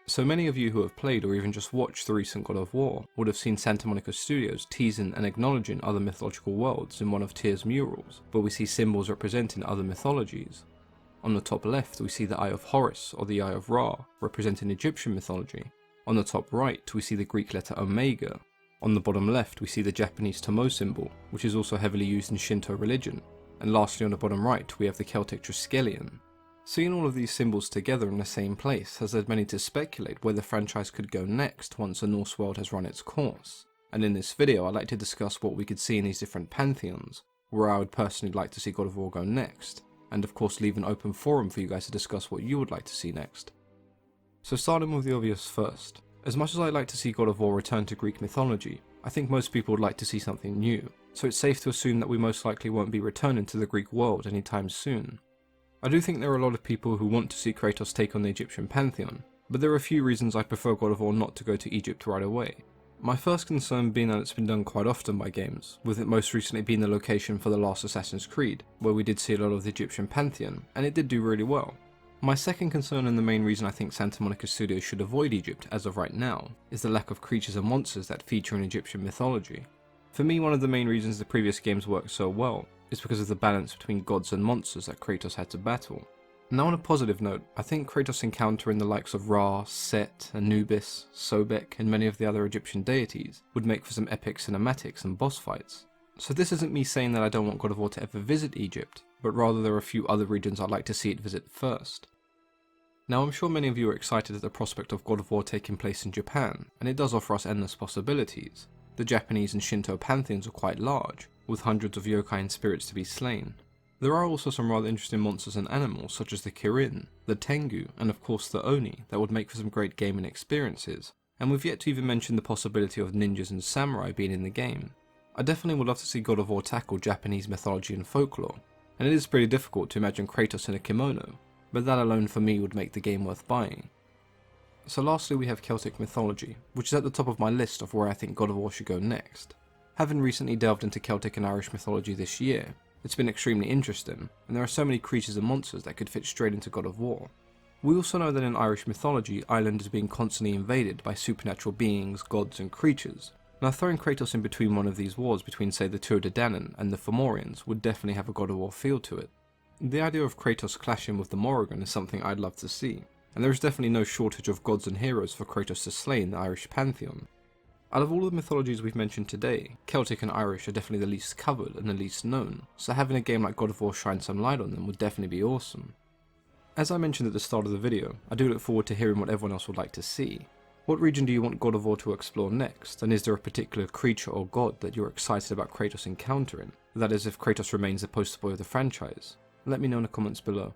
So many of you who have played or even just watched the recent God of War would have seen Santa Monica Studios teasing and acknowledging other mythological worlds in one of Tyr's murals, where we see symbols representing other mythologies. On the top left we see the Eye of Horus or the Eye of Ra, representing Egyptian mythology. On the top right we see the Greek letter Omega. On the bottom left we see the Japanese Tomo symbol, which is also heavily used in Shinto religion. And lastly on the bottom right we have the Celtic Triskelion. Seeing all of these symbols together in the same place has led many to speculate where the franchise could go next once the Norse world has run its course. And in this video I'd like to discuss what we could see in these different pantheons, where I would personally like to see God of War go next, and of course leave an open forum for you guys to discuss what you would like to see next. So starting with the obvious first, as much as I'd like to see God of War return to Greek mythology, I think most people would like to see something new, so it's safe to assume that we most likely won't be returning to the Greek world anytime soon. I do think there are a lot of people who want to see Kratos take on the Egyptian Pantheon, but there are a few reasons I prefer God of War not to go to Egypt right away. My first concern being that it's been done quite often by games, with it most recently being the location for the last Assassin's Creed, where we did see a lot of the Egyptian Pantheon, and it did do really well. My second concern, and the main reason I think Santa Monica Studios should avoid Egypt as of right now, is the lack of creatures and monsters that feature in Egyptian mythology. For me, one of the main reasons the previous games worked so well is because of the balance between gods and monsters that Kratos had to battle. Now on a positive note, I think Kratos encountering the likes of Ra, Set, Anubis, Sobek, and many of the other Egyptian deities would make for some epic cinematics and boss fights. So this isn't me saying that I don't want God of War to ever visit Egypt, but rather there are a few other regions I'd like to see it visit first. Now I'm sure many of you are excited at the prospect of God of War taking place in Japan, and it does offer us endless possibilities. The Japanese and Shinto pantheons are quite large, with hundreds of yokai and spirits to be slain. There are also some rather interesting monsters and animals such as the Kirin, the Tengu, and of course the Oni that would make for some great gaming experiences, and we've yet to even mention the possibility of ninjas and samurai being in the game. I definitely would love to see God of War tackle Japanese mythology and folklore, and it is pretty difficult to imagine Kratos in a kimono, but that alone for me would make the game worth buying. So lastly we have Celtic mythology, which is at the top of my list of where I think God of War should go next. Having recently delved into Celtic and Irish mythology this year, it's been extremely interesting, and there are so many creatures and monsters that could fit straight into God of War. We also know that in Irish mythology, Ireland is being constantly invaded by supernatural beings, gods and creatures. Now throwing Kratos in between one of these wars between say the Tuatha Dé Danann and the Fomorians would definitely have a God of War feel to it. The idea of Kratos clashing with the Morrigan is something I'd love to see, and there is definitely no shortage of gods and heroes for Kratos to slay in the Irish Pantheon. Out of all the mythologies we've mentioned today, Celtic and Irish are definitely the least covered and the least known, so having a game like God of War shine some light on them would definitely be awesome. As I mentioned at the start of the video, I do look forward to hearing what everyone else would like to see. What region do you want God of War to explore next, and is there a particular creature or god that you're excited about Kratos encountering? That is, if Kratos remains the poster boy of the franchise. Let me know in the comments below.